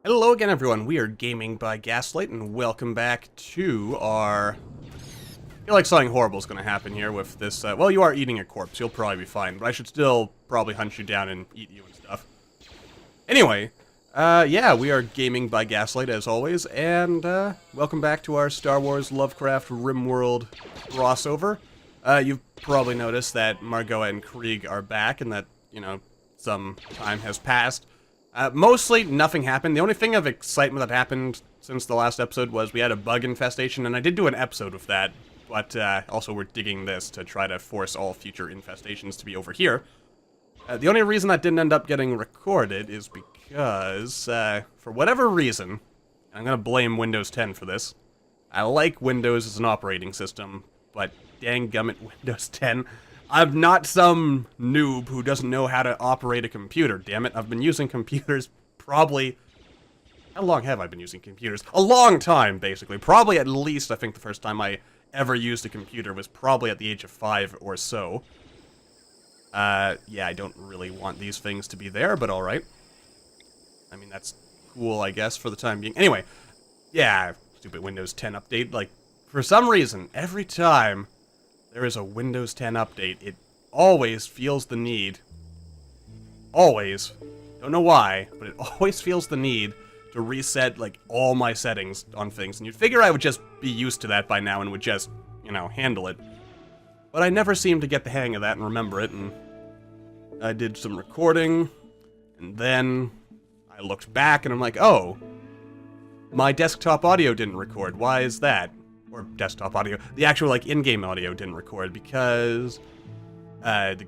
Hello again, everyone. We are Gaming by Gaslight, and welcome back to our... I feel like something horrible is going to happen here with this... well, you are eating a corpse. You'll probably be fine, but I should still probably hunt you down and eat you and stuff. Anyway, yeah, we are Gaming by Gaslight, as always, and welcome back to our Star Wars Lovecraft RimWorld crossover. You've probably noticed that Margot and Krieg are back, and that, you know, some time has passed. Mostly nothing happened. The only thing of excitement that happened since the last episode was we had a bug infestation, and I did do an episode with that, but also we're digging this to try to force all future infestations to be over here. The only reason that didn't end up getting recorded is because, for whatever reason, I'm gonna blame Windows 10 for this. I like Windows as an operating system, but dang gummit Windows 10. I'm not some noob who doesn't know how to operate a computer, damn it. I've been using computers probably... How long have I been using computers? A long time, basically. Probably at least, I think the first time I ever used a computer was probably at the age of 5 or so. Yeah, I don't really want these things to be there, but alright. I mean, that's cool, I guess, for the time being. Anyway, yeah, stupid Windows 10 update. Like, for some reason, every time there is a Windows 10 update, it always feels the need, always, don't know why, but it always feels the need to reset, like, all my settings on things. And you'd figure I would just be used to that by now and would just, you know, handle it. But I never seem to get the hang of that and remember it, and I did some recording, and then I looked back and I'm like, oh, my desktop audio didn't record. Why is that? Or desktop audio. The actual, like, in-game audio didn't record because, the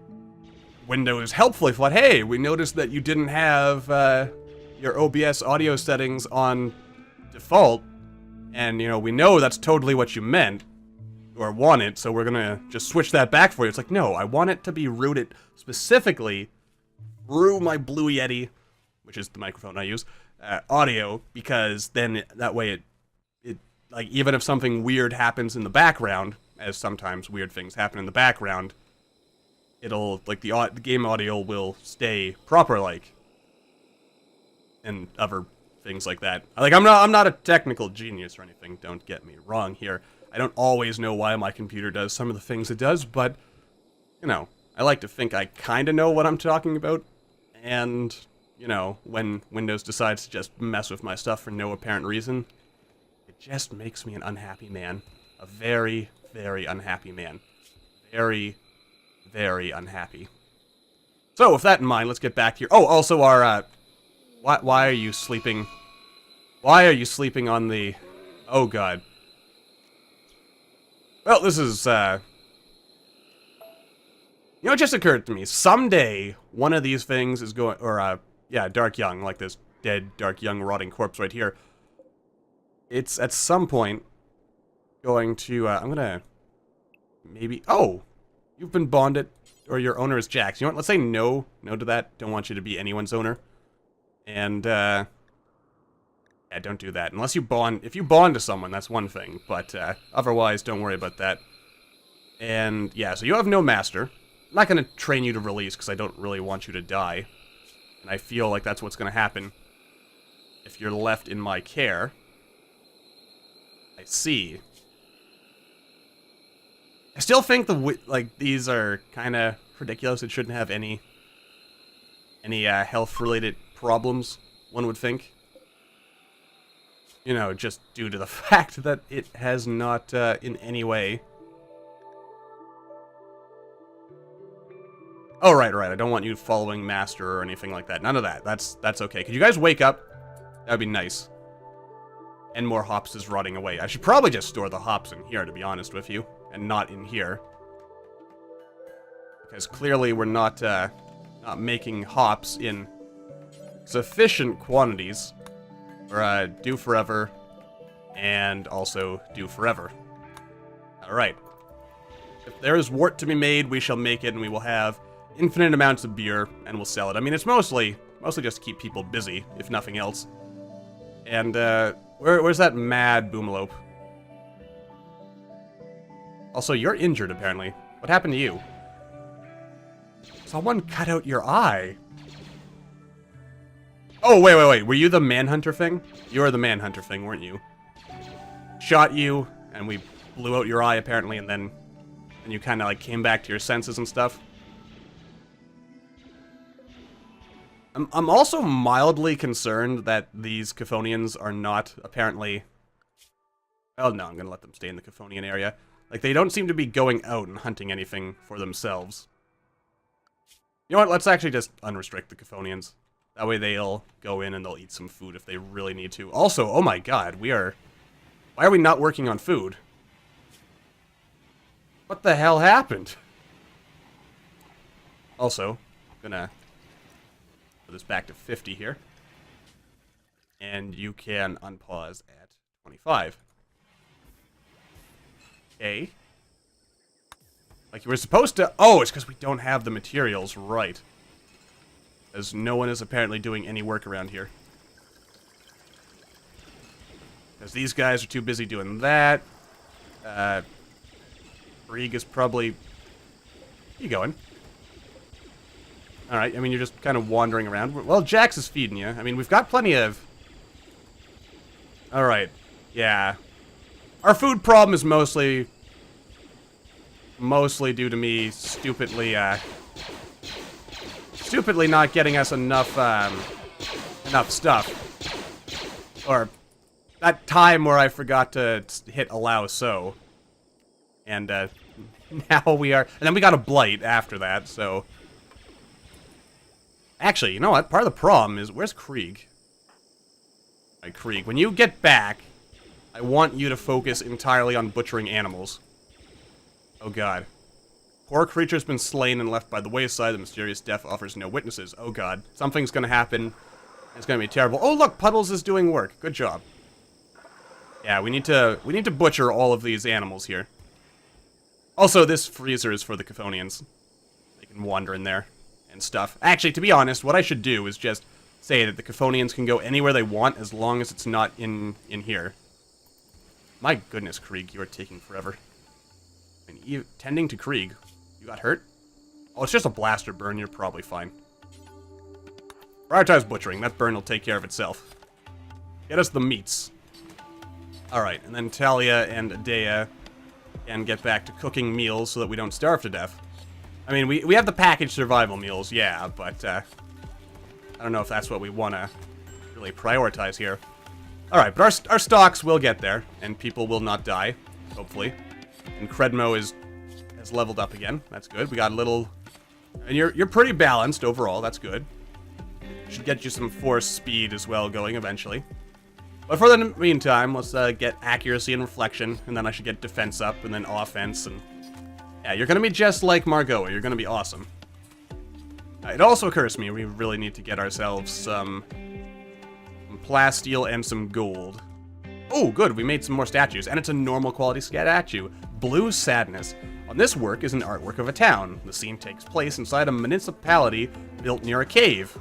Windows helpfully thought, hey, we noticed that you didn't have, your OBS audio settings on default, and, you know, we know that's totally what you meant, or wanted, so we're gonna just switch that back for you. It's like, no, I want it to be routed specifically through my Blue Yeti, which is the microphone I use, audio, because then that way like, even if something weird happens in the background, as sometimes weird things happen in the background, it'll, like, the game audio will stay proper, like, and other things like that. Like, I'm not a technical genius or anything, don't get me wrong here. I don't always know why my computer does some of the things it does, but, you know, I like to think I kinda know what I'm talking about, and, you know, when Windows decides to just mess with my stuff for no apparent reason, it just makes me an unhappy man. A very, very unhappy man. Very, very unhappy. So, with that in mind, let's get back here. Oh, also our, why are you sleeping? Why are you sleeping on the... Oh, God. Well, this is, You know, it just occurred to me. Someday, one of these things is going... Or, yeah, Dark Young, like this dead, Dark Young, rotting corpse right here. It's, at some point, going to, I'm gonna... Maybe... Oh! You've been bonded, or your owner is Jax. You know what? Let's say no to that. Don't want you to be anyone's owner. And, yeah, don't do that. Unless you bond... If you bond to someone, that's one thing. But, otherwise, don't worry about that. And, yeah, so you have no master. I'm not gonna train you to release, because I don't really want you to die. And I feel like that's what's gonna happen if you're left in my care. I see. I still think like, these are kind of ridiculous. It shouldn't have any health-related problems, one would think. You know, just due to the fact that it has not, in any way... Oh, right. I don't want you following Master or anything like that. None of that. That's okay. Could you guys wake up? That'd be nice. And more hops is rotting away. I should probably just store the hops in here, to be honest with you, and not in here. Because clearly we're not making hops in sufficient quantities for, do forever, and also do forever. Alright. If there is wort to be made, we shall make it, and we will have infinite amounts of beer, and we'll sell it. I mean, it's mostly just to keep people busy, if nothing else. And, where's that mad boomalope? Also, you're injured, apparently. What happened to you? Someone cut out your eye. Oh, wait. Were you the manhunter thing? You were the manhunter thing, weren't you? Shot you, and we blew out your eye, apparently, and then you kind of, like, came back to your senses and stuff. I'm also mildly concerned that these Chthonians are not, apparently... Oh, no, I'm gonna let them stay in the Chthonian area. Like, they don't seem to be going out and hunting anything for themselves. You know what, let's actually just unrestrict the Chthonians. That way they'll go in and they'll eat some food if they really need to. Also, oh my god, why are we not working on food? What the hell happened? Also, I'm gonna put this back to 50 here. And you can unpause at 25. Okay. Like you were supposed to... Oh, it's because we don't have the materials, right. As no one is apparently doing any work around here. Because these guys are too busy doing that. Krieg is probably... Where you going? Alright, I mean, you're just kind of wandering around. Well, Jax is feeding you. I mean, we've got plenty of... Alright, yeah. Our food problem is mostly due to me stupidly not getting us enough stuff. Or that time where I forgot to hit allow so. And now we are... And then we got a blight after that, so... Actually, you know what? Part of the problem is... Where's Krieg? Alright, Krieg, when you get back, I want you to focus entirely on butchering animals. Oh god. Poor creature's been slain and left by the wayside. The mysterious death offers no witnesses. Oh god. Something's gonna happen. It's gonna be terrible. Oh look, Puddles is doing work. Good job. Yeah, we need to butcher all of these animals here. Also, this freezer is for the Chthonians. They can wander in there and stuff. Actually, to be honest, what I should do is just say that the Chthonians can go anywhere they want as long as it's not in here. My goodness, Krieg, you are taking forever. I mean, tending to Krieg. You got hurt? Oh, it's just a blaster burn. You're probably fine. Prioritize butchering. That burn will take care of itself. Get us the meats. Alright, and then Talia and Adea can get back to cooking meals so that we don't starve to death. I mean, we have the packaged survival meals, yeah, but I don't know if that's what we want to really prioritize here. Alright, but our stocks will get there, and people will not die, hopefully. And Credmo has leveled up again. That's good. We got a little... And you're pretty balanced overall. That's good. Should get you some force speed as well going eventually. But for the meantime, let's get accuracy and reflection, and then I should get defense up, and then offense, and... Yeah, you're gonna be just like Margot. You're gonna be awesome. It also occurs to me we really need to get ourselves some plasteel and some gold. Oh, good, we made some more statues, and it's a normal quality statue. Blue Sadness. On this work is an artwork of a town. The scene takes place inside a municipality built near a cave.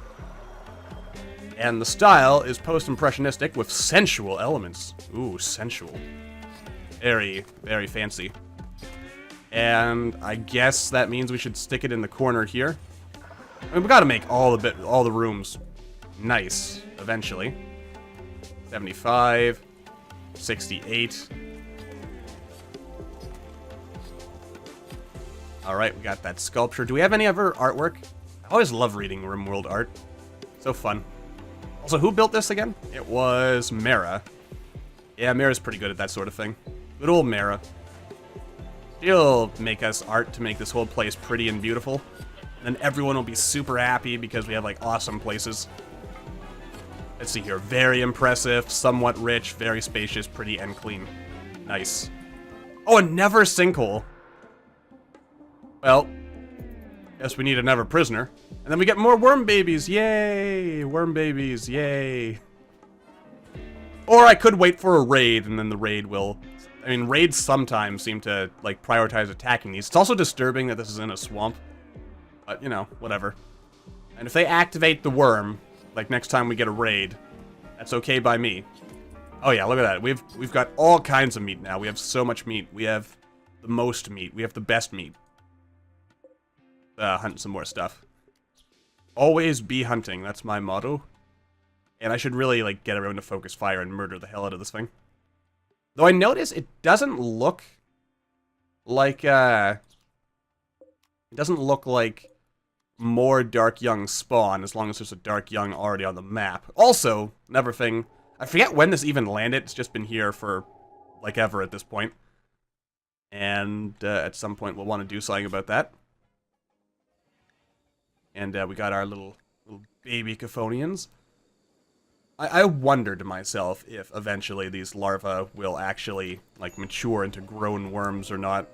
And the style is post-impressionistic with sensual elements. Ooh, sensual. Very, very fancy. And I guess that means we should stick it in the corner here. I mean, we gotta make all the rooms nice eventually. 75, 68. Alright, we got that sculpture. Do we have any other artwork? I always love reading RimWorld art. So fun. Also, who built this again? It was Mara. Yeah, Mara's pretty good at that sort of thing. Good old Mara. She'll make us art to make this whole place pretty and beautiful. And then everyone will be super happy because we have, like, awesome places. Let's see here. Very impressive, somewhat rich, very spacious, pretty, and clean. Nice. Oh, and never a sinkhole. Well, guess we need another prisoner. And then we get more worm babies. Yay! Worm babies. Yay. Or I could wait for a raid, and then the raid will... I mean, raids sometimes seem to, like, prioritize attacking these. It's also disturbing that this is in a swamp. But, you know, whatever. And if they activate the worm, like next time we get a raid, that's okay by me. Oh yeah, look at that. We've got all kinds of meat now. We have so much meat. We have the most meat. We have the best meat. Hunt some more stuff. Always be hunting. That's my motto. And I should really, like, get everyone to focus fire and murder the hell out of this thing. Though I notice it doesn't look like, it doesn't look like more Dark Young spawn, as long as there's a Dark Young already on the map. Also, another thing, I forget when this even landed, it's just been here for, like, ever at this point. And, at some point we'll want to do something about that. And, we got our little baby Chthonians. I wonder to myself if eventually these larvae will actually, like, mature into grown worms or not.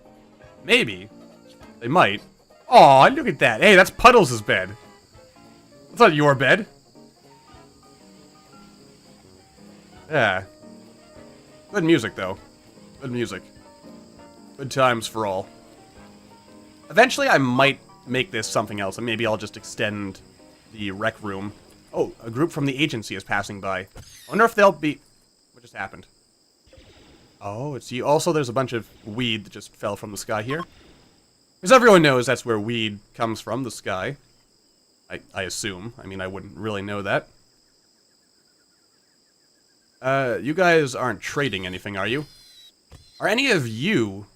Maybe. They might. Aw, look at that. Hey, that's Puddles' bed. That's not your bed. Yeah. Good music, though. Good music. Good times for all. Eventually, I might make this something else, and maybe I'll just extend the rec room. Oh, a group from the agency is passing by. I wonder if they'll be... What just happened? Oh, it's you. Also, there's a bunch of weed that just fell from the sky here. Because everyone knows that's where weed comes from, the sky. I assume. I mean, I wouldn't really know that. You guys aren't trading anything, are you? Are any of you...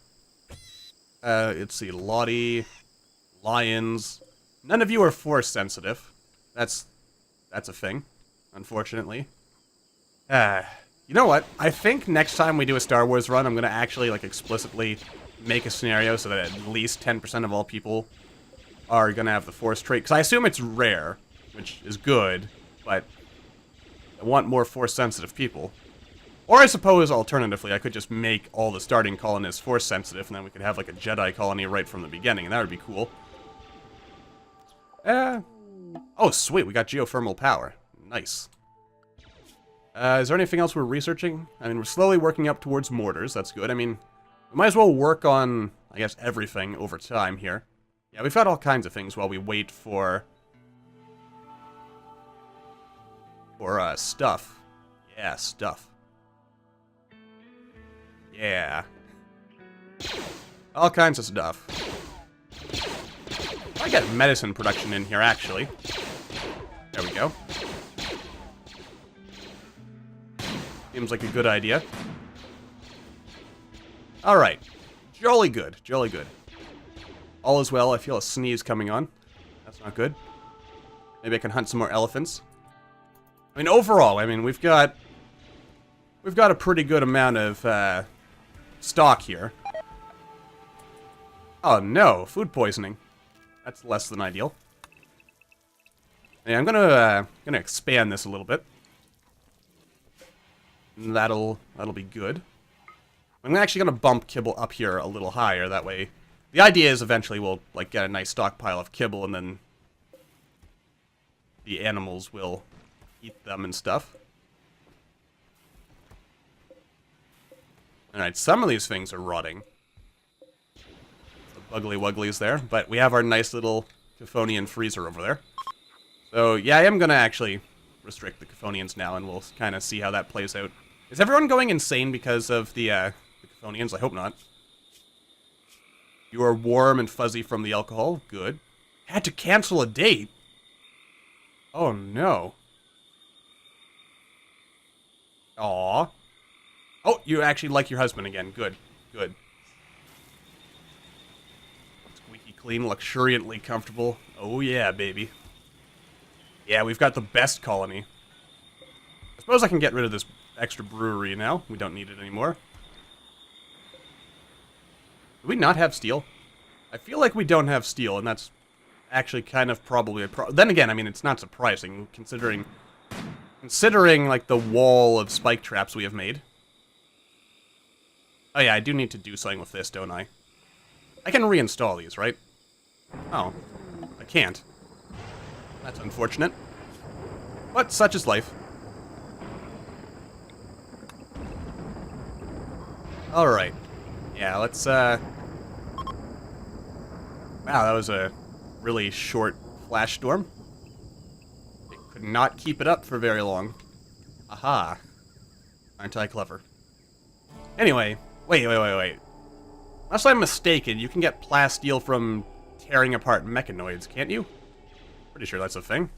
let's see, Lottie, Lions... None of you are force sensitive. That's a thing, unfortunately. You know what? I think next time we do a Star Wars run, I'm gonna actually, like, explicitly make a scenario so that at least 10% of all people are gonna have the Force trait. Because I assume it's rare, which is good, but I want more Force-sensitive people. Or I suppose, alternatively, I could just make all the starting colonists Force-sensitive, and then we could have, like, a Jedi colony right from the beginning, and that would be cool. Oh, sweet, we got geothermal power. Nice. Is there anything else we're researching? I mean, we're slowly working up towards mortars, that's good. I mean, we might as well work on, I guess, everything over time here. Yeah, we've got all kinds of things while we wait for stuff. Yeah, stuff. Yeah. All kinds of stuff. I get medicine production in here, actually. There we go. Seems like a good idea. Alright. Jolly good. Jolly good. All is well. I feel a sneeze coming on. That's not good. Maybe I can hunt some more elephants. I mean, overall, I mean, we've got a pretty good amount of, stock here. Oh no, food poisoning. That's less than ideal. Yeah, I'm gonna expand this a little bit. That'll be good. I'm actually gonna bump kibble up here a little higher, that way. The idea is eventually we'll, like, get a nice stockpile of kibble, and then the animals will eat them and stuff. Alright, some of these things are rotting. The Buggly Wugglies there, but we have our nice little Chthonian freezer over there. So, yeah, I am gonna actually restrict the Chthonians now, and we'll kind of see how that plays out. Is everyone going insane because of the Chthonians? I hope not. You are warm and fuzzy from the alcohol? Good. Had to cancel a date? Oh, no. Aww. Oh, you actually like your husband again. Good. Good. Squeaky clean, luxuriantly comfortable. Oh, yeah, baby. Yeah, we've got the best colony. I suppose I can get rid of this extra brewery now. We don't need it anymore. Do we not have steel? I feel like we don't have steel, and that's actually kind of probably a then again, I mean, it's not surprising, considering, like, the wall of spike traps we have made. Oh yeah, I do need to do something with this, don't I? I can reinstall these, right? Oh. I can't. That's unfortunate. But such is life. Alright. Yeah, let's, Wow, that was a really short flash storm. It could not keep it up for very long. Aha. Aren't I clever? Anyway, wait. Unless I'm mistaken, you can get plasteel from tearing apart mechanoids, can't you? Pretty sure that's a thing.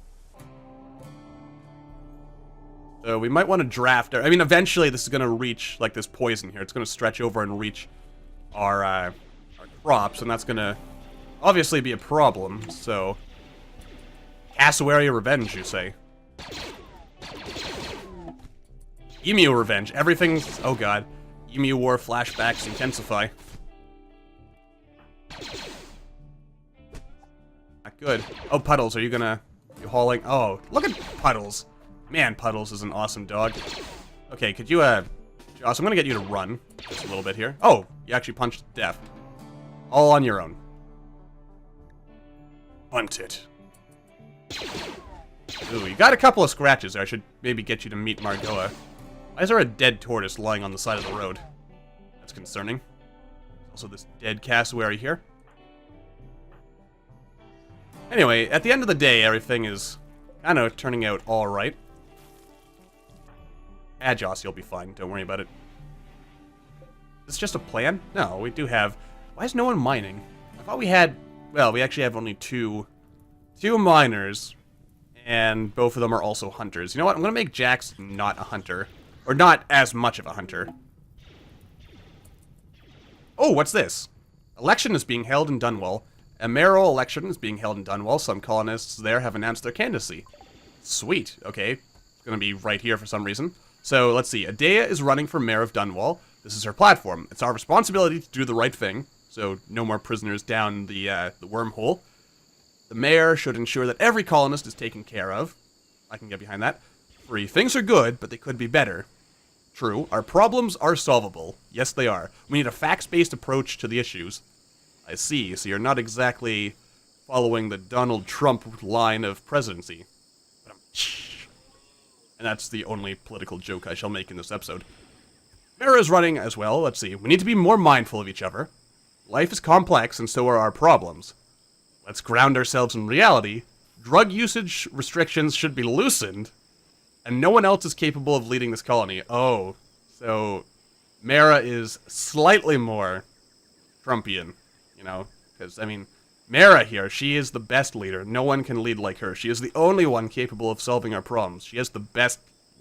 So we might want to draft I mean, eventually this is going to reach, like, this poison here. It's going to stretch over and reach our crops, and that's going to obviously be a problem, so... Cassowary revenge, you say? Emu revenge. Everything's... Oh, God. Emu war flashbacks intensify. Not good. Oh, Puddles, are you gonna... You hauling... Oh, look at Puddles. Man, Puddles is an awesome dog. Okay, could you, Joss, I'm gonna get you to run just a little bit here. Oh, you actually punched death. All on your own. Hunt it. Ooh, you got a couple of scratches there. I should maybe get you to meet Margoa. Why is there a dead tortoise lying on the side of the road? That's concerning. Also this dead cassowary here. Anyway, at the end of the day, everything is kind of turning out alright. Joss, you'll be fine. Don't worry about it. Is this just a plan? No, we do have... Why is no one mining? I thought we had... Well, we actually have only two miners, and both of them are also hunters. You know what? I'm going to make Jax not a hunter. Or not as much of a hunter. Oh, what's this? Election is being held in Dunwall. A mayoral election is being held in Dunwall. Some colonists there have announced their candidacy. Sweet. Okay. It's going to be right here for some reason. So, let's see. Adea is running for mayor of Dunwall. This is her platform. It's our responsibility to do the right thing. So, no more prisoners down the wormhole. The mayor should ensure that every colonist is taken care of. I can get behind that. 3. Things are good, but they could be better. True. Our problems are solvable. Yes, they are. We need a facts-based approach to the issues. I see. So you're not exactly following the Donald Trump line of presidency. And that's the only political joke I shall make in this episode. Mara is running as well. Let's see. We need to be more mindful of each other. Life is complex, and so are our problems. Let's ground ourselves in reality. Drug usage restrictions should be loosened. And no one else is capable of leading this colony. Oh, so Mara is slightly more Trumpian, you know? Because, I mean, Mara here, she is the best leader. No one can lead like her. She is the only one capable of solving our problems. She is the best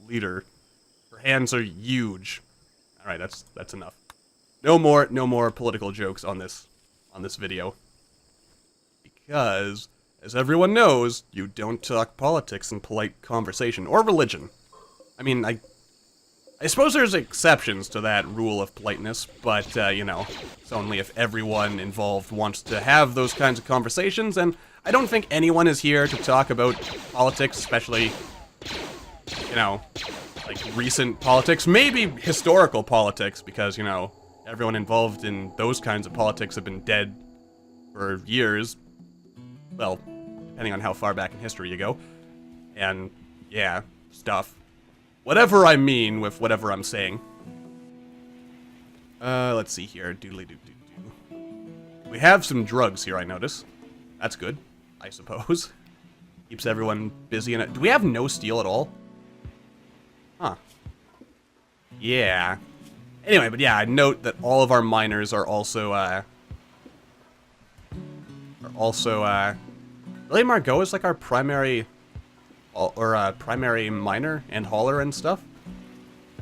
leader. Her hands are huge. Alright, that's enough. No more political jokes on this video. Because... as everyone knows, you don't talk politics in polite conversation, or religion. I mean, I suppose there's exceptions to that rule of politeness, but, you know, it's only if everyone involved wants to have those kinds of conversations, and I don't think anyone is here to talk about politics, especially, you know, like, recent politics, maybe historical politics, because, you know, everyone involved in those kinds of politics have been dead for years. Well, depending on how far back in history you go. And, yeah, stuff. Whatever I mean with whatever I'm saying. Let's see here. Doodly-doo-doo-doo. We have some drugs here, I notice. That's good, I suppose. Keeps everyone busy in it. Do we have no steel at all? Huh. Yeah. Anyway, but yeah, I note that all of our miners are also, really, Margot is like our primary, primary miner and hauler and stuff?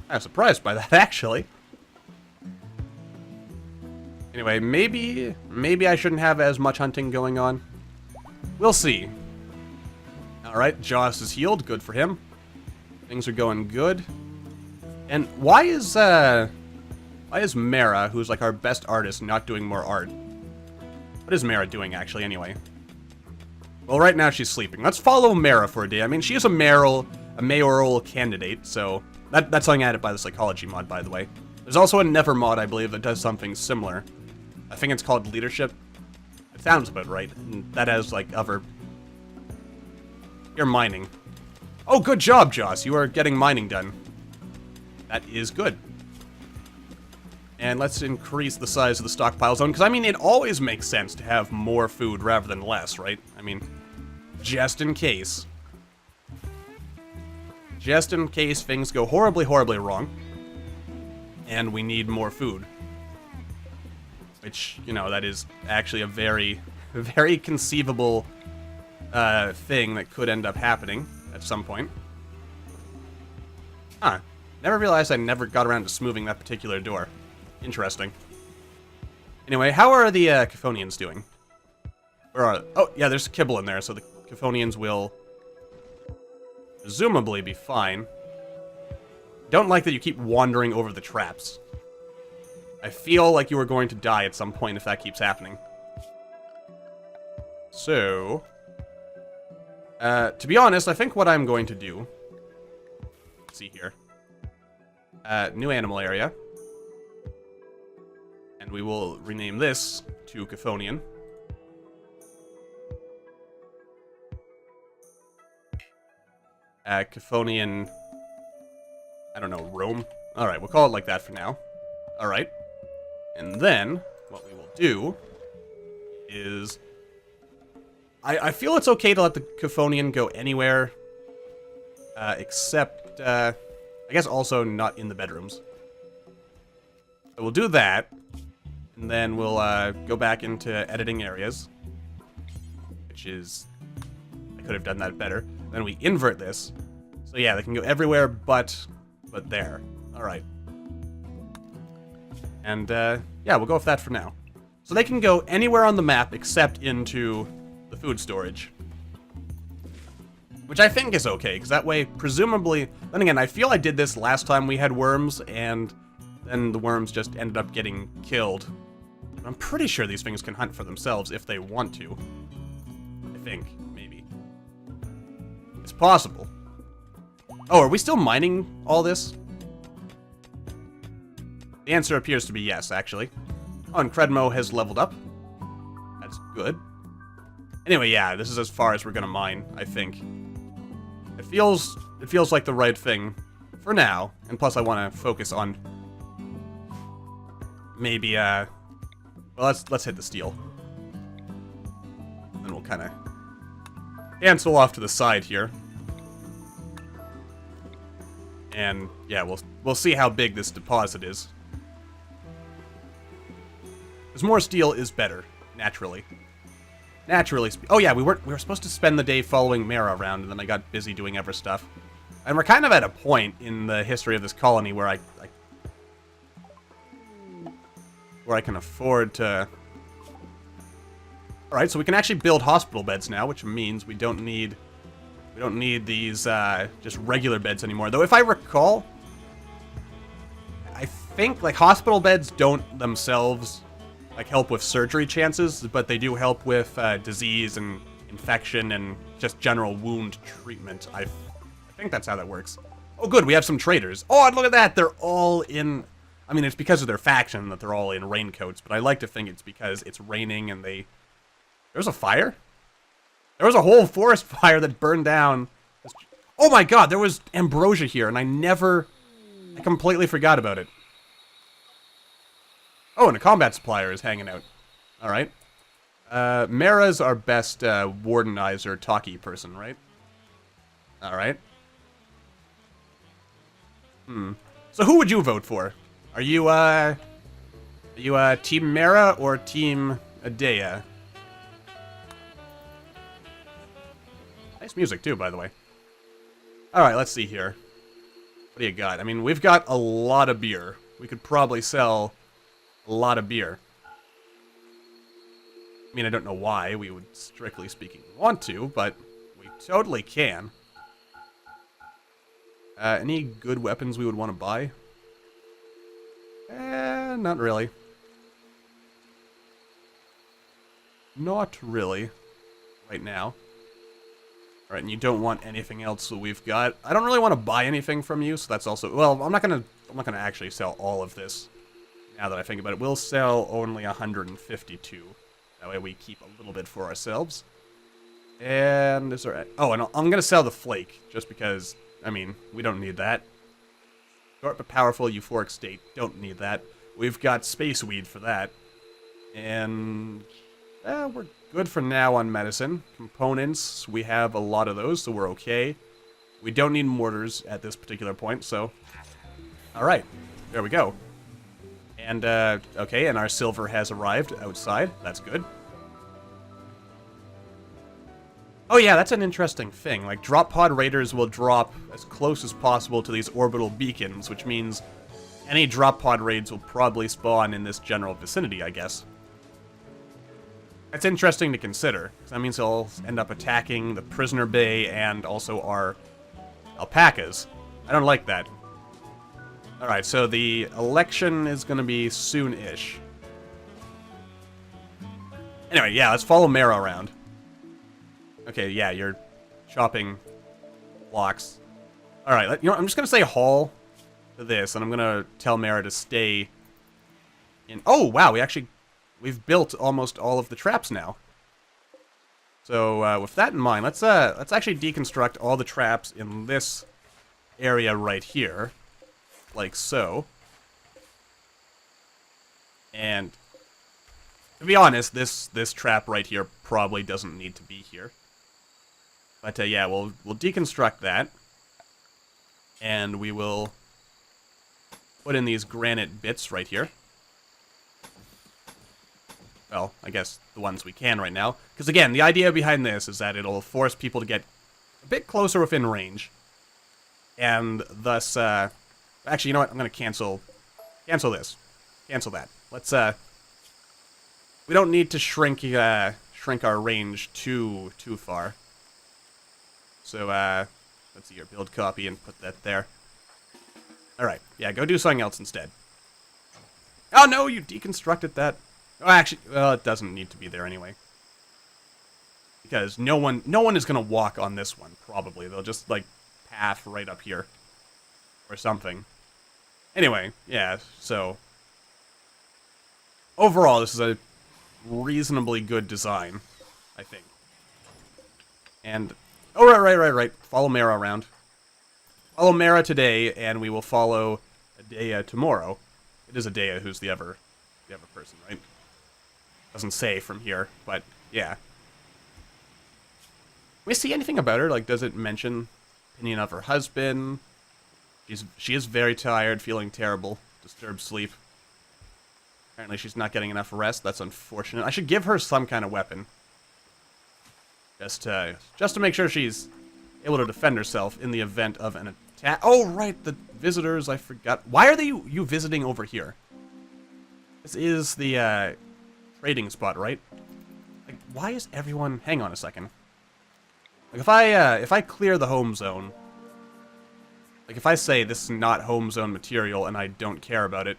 I'm surprised by that, actually. Anyway, maybe I shouldn't have as much hunting going on. We'll see. Alright, Joss is healed, good for him. Things are going good. And why is Mara, who's like our best artist, not doing more art? What is Mara doing, actually, anyway? Well, right now she's sleeping. Let's follow Mara for a day. I mean, she is a mayoral candidate, so... That's something added by the psychology mod, by the way. There's also a Never mod, I believe, that does something similar. I think it's called Leadership. It sounds about right. And that has, like, other... You're mining. Oh, good job, Joss. You are getting mining done. That is good. And let's increase the size of the stockpile zone, because, I mean, it always makes sense to have more food rather than less, right? I mean, just in case. Just in case things go horribly, horribly wrong. And we need more food. Which, you know, that is actually a very, very conceivable thing that could end up happening at some point. Huh. Never realized I never got around to smoothing that particular door. Interesting. Anyway, how are the Chthonians doing? Where are... Oh, yeah, there's kibble in there, so the Chthonians will presumably be fine. Don't like that you keep wandering over the traps. I feel like you are going to die at some point if that keeps happening. So... to be honest, I think what I'm going to do... Let's see here. New animal area. And we will rename this to Chthonian. Chthonian... I don't know, Rome? Alright, we'll call it like that for now. Alright. And then, what we will do is... I feel it's okay to let the Chthonian go anywhere, except, I guess also not in the bedrooms. So we'll do that, and then we'll go back into editing areas, which is... I could have done that better. Then we invert this, so yeah, they can go everywhere but there. Alright. And, yeah, we'll go with that for now. So they can go anywhere on the map except into the food storage. Which I think is okay, because that way, presumably... Then again, I feel I did this last time we had worms, and then the worms just ended up getting killed. I'm pretty sure these things can hunt for themselves if they want to. I think, maybe. It's possible. Oh, are we still mining all this? The answer appears to be yes, actually. Oh, and Credmo has leveled up. That's good. Anyway, yeah, this is as far as we're gonna mine, I think. It feels like the right thing for now, and plus I want to focus on maybe well, let's hit the steel. Then we'll kind of cancel off to the side here. And yeah, we'll see how big this deposit is. Because more steel is better, naturally. Oh yeah, we were supposed to spend the day following Mayoral around, and then I got busy doing other stuff. And we're kind of at a point in the history of this colony where I can afford to... Alright, so we can actually build hospital beds now, which means we don't need these just regular beds anymore. Though if I recall, I think like hospital beds don't themselves like help with surgery chances, but they do help with disease and infection and just general wound treatment. I think that's how that works. Oh good, we have some traders. Oh, and look at that, they're all in... I mean, it's because of their faction that they're all in raincoats, but I like to think it's because it's raining and they... There's a fire? There was a whole forest fire that burned down. Oh my god, there was ambrosia here, and I completely forgot about it. Oh, and a combat supplier is hanging out. Alright. Mara's our best wardenizer talkie person, right? Alright. So who would you vote for? Are you Team Mara or Team Adea? Nice music, too, by the way. Alright, let's see here. What do you got? I mean, we've got a lot of beer. We could probably sell a lot of beer. I mean, I don't know why we would, strictly speaking, want to, but we totally can. Any good weapons we would want to buy? Not really. Not really. Right now. Alright, and you don't want anything else that we've got. I don't really want to buy anything from you, so that's also... Well, I'm not gonna actually sell all of this. Now that I think about it, we'll sell only 152. That way we keep a little bit for ourselves. And is there... Oh, and I'm gonna sell the flake, just because, I mean, we don't need that. Short but powerful euphoric state, don't need that. We've got space weed for that. And... we're good for now on medicine. Components, we have a lot of those, so we're okay. We don't need mortars at this particular point, so... Alright, there we go. And, okay, and our silver has arrived outside. That's good. Oh yeah, that's an interesting thing. Like, drop pod raiders will drop as close as possible to these orbital beacons, which means any drop pod raids will probably spawn in this general vicinity, I guess. That's interesting to consider, because that means they'll end up attacking the prisoner bay and also our alpacas. I don't like that. Alright, so the election is going to be soon-ish. Anyway, yeah, let's follow Mara around. Okay, yeah, you're chopping blocks. Alright, you know, I'm just going to say haul to this, and I'm going to tell Mara to stay in... Oh, wow, we've built almost all of the traps now. So, with that in mind, let's actually deconstruct all the traps in this area right here. Like so. And to be honest, this trap right here probably doesn't need to be here. But yeah, we'll deconstruct that. And we will put in these granite bits right here. Well, I guess the ones we can right now. Because again, the idea behind this is that it'll force people to get a bit closer within range. And thus, actually, you know what? I'm going to cancel this. Cancel that. Let's, we don't need to shrink our range too far. So, let's see here. Build copy and put that there. Alright. Yeah, go do something else instead. Oh, no! You deconstructed that. Oh, actually, well, it doesn't need to be there anyway. Because no one is going to walk on this one, probably. They'll just, like, path right up here. Or something. Anyway, yeah, so... Overall, this is a reasonably good design, I think. And... Oh, right. Follow Mara around. Follow Mara today, and we will follow Adea tomorrow. It is Adea who's the other person, right? Doesn't say from here, but yeah. We see anything about her? Like, does it mention opinion of her husband? She is very tired, feeling terrible, disturbed sleep. Apparently she's not getting enough rest. That's unfortunate. I should give her some kind of weapon. Just to make sure she's able to defend herself in the event of an attack. Oh, right, the visitors, I forgot. Why are you visiting over here? This is the trading spot, right? Like, why is everyone... Hang on a second. Like, if I clear the home zone... Like, if I say this is not home zone material and I don't care about it...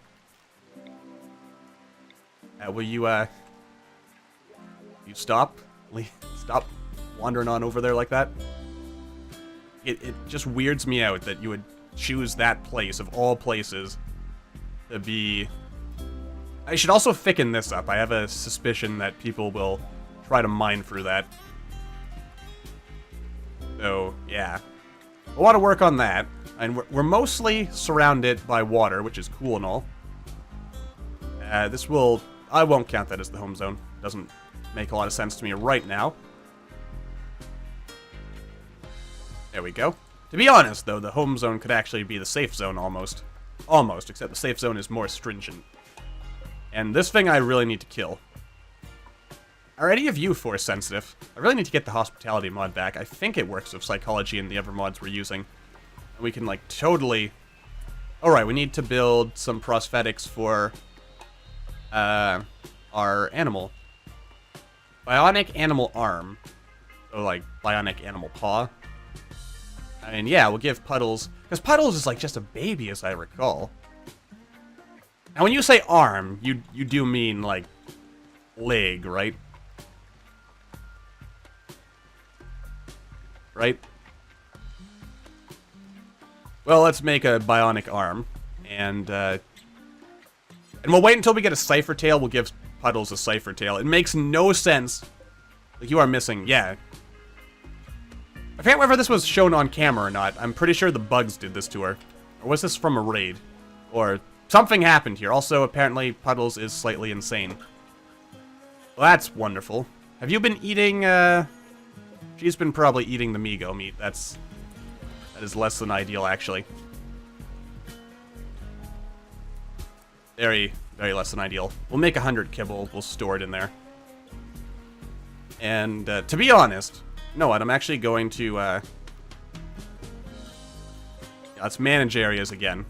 will you stop? Stop wandering on over there like that? It just weirds me out that you would choose that place, of all places, to be... I should also thicken this up. I have a suspicion that people will try to mine through that. So, yeah. A lot of work on that. And we're mostly surrounded by water, which is cool and all. This will... I won't count that as the home zone. Doesn't make a lot of sense to me right now. There we go. To be honest, though, the home zone could actually be the safe zone almost. Almost, except the safe zone is more stringent. And this thing I really need to kill. Are any of you Force sensitive? I really need to get the hospitality mod back. I think it works with psychology and the other mods we're using. And we can, like, totally... Alright, we need to build some prosthetics for... our animal. Bionic animal arm. So, like, bionic animal paw. I mean, yeah, we'll give Puddles... Because Puddles is, like, just a baby, as I recall. Now, when you say arm, you do mean, like, leg, right? Right? Well, let's make a bionic arm. And we'll wait until we get a Cipher Tail. We'll give Puddles a Cipher Tail. It makes no sense. Like, you are missing... Yeah. I forget whether this was shown on camera or not. I'm pretty sure the bugs did this to her. Or was this from a raid? Or... Something happened here. Also, apparently, Puddles is slightly insane. Well, that's wonderful. Have you been eating, She's been probably eating the Migo meat. That is less than ideal, actually. Very, very less than ideal. We'll make 100 kibble. We'll store it in there. And, to be honest, know what? I'm actually going to, let's manage areas again.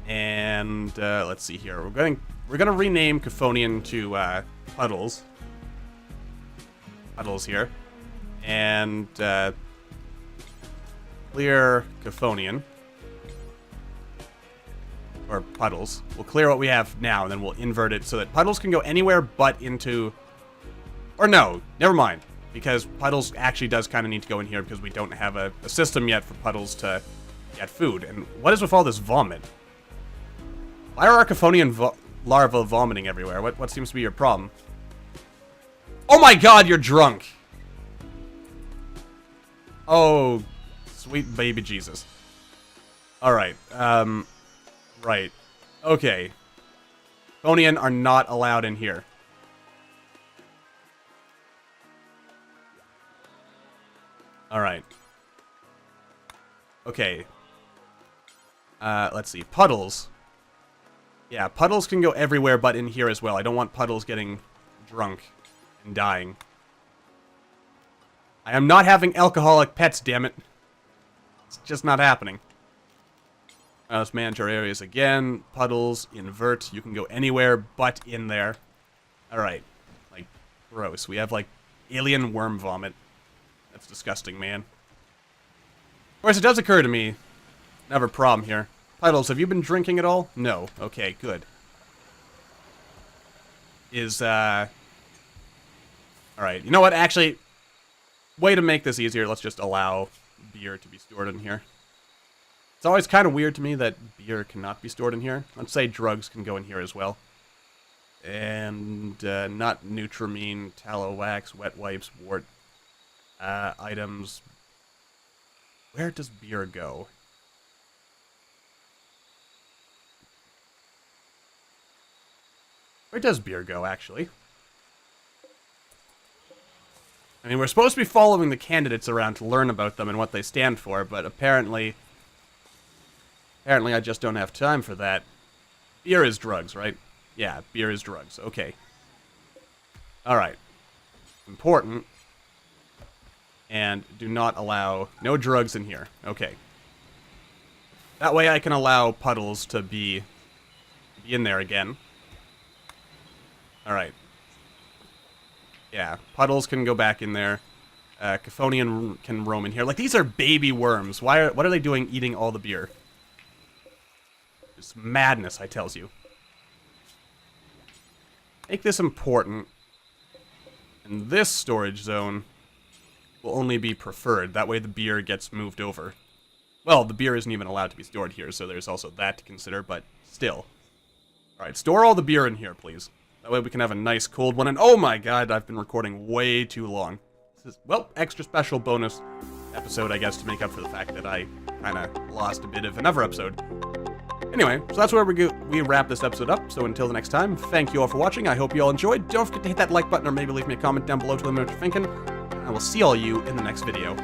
And, let's see here. We're gonna rename Chthonian to, Puddles. Puddles here. And, clear Chthonian. Or Puddles. We'll clear what we have now, and then we'll invert it so that Puddles can go anywhere but into... Or no, never mind. Because Puddles actually does kind of need to go in here because we don't have a system yet for Puddles to get food. And what is with all this vomit? Why are our Chthonian larvae vomiting everywhere? What seems to be your problem? Oh my god, you're drunk! Oh, sweet baby Jesus. Alright, right. Okay. Chthonian are not allowed in here. Alright. Okay. Let's see. Puddles. Yeah, Puddles can go everywhere but in here as well. I don't want Puddles getting drunk and dying. I am not having alcoholic pets, damn it. It's just not happening. Let's manage our areas again. Puddles, invert. You can go anywhere but in there. Alright. Like, gross. We have, like, alien worm vomit. That's disgusting, man. Of course, it does occur to me. I have a problem here. Puddles, have you been drinking at all? No. Okay, good. Alright, you know what? Actually, way to make this easier, let's just allow beer to be stored in here. It's always kind of weird to me that beer cannot be stored in here. Let's say drugs can go in here as well. And, not Nutramine, tallow wax, wet wipes, wart, items. Where does beer go? Where does beer go, actually? I mean, we're supposed to be following the candidates around to learn about them and what they stand for, but apparently I just don't have time for that. Beer is drugs, right? Yeah, beer is drugs. Okay. Alright. Important. And do not allow... No drugs in here. Okay. That way I can allow Puddles to be in there again. Alright. Yeah, Puddles can go back in there. Chthonian can roam in here. Like, these are baby worms. What are they doing eating all the beer? It's madness, I tells you. Make this important. And this storage zone will only be preferred. That way the beer gets moved over. Well, the beer isn't even allowed to be stored here, so there's also that to consider, but still. Alright, store all the beer in here, please. That way we can have a nice cold one. And oh my god, I've been recording way too long. This is, well, extra special bonus episode, I guess, to make up for the fact that I kind of lost a bit of another episode. Anyway, so that's where we wrap this episode up. So until the next time, thank you all for watching. I hope you all enjoyed. Don't forget to hit that like button or maybe leave me a comment down below to let me know what you're thinking. And I will see all you in the next video.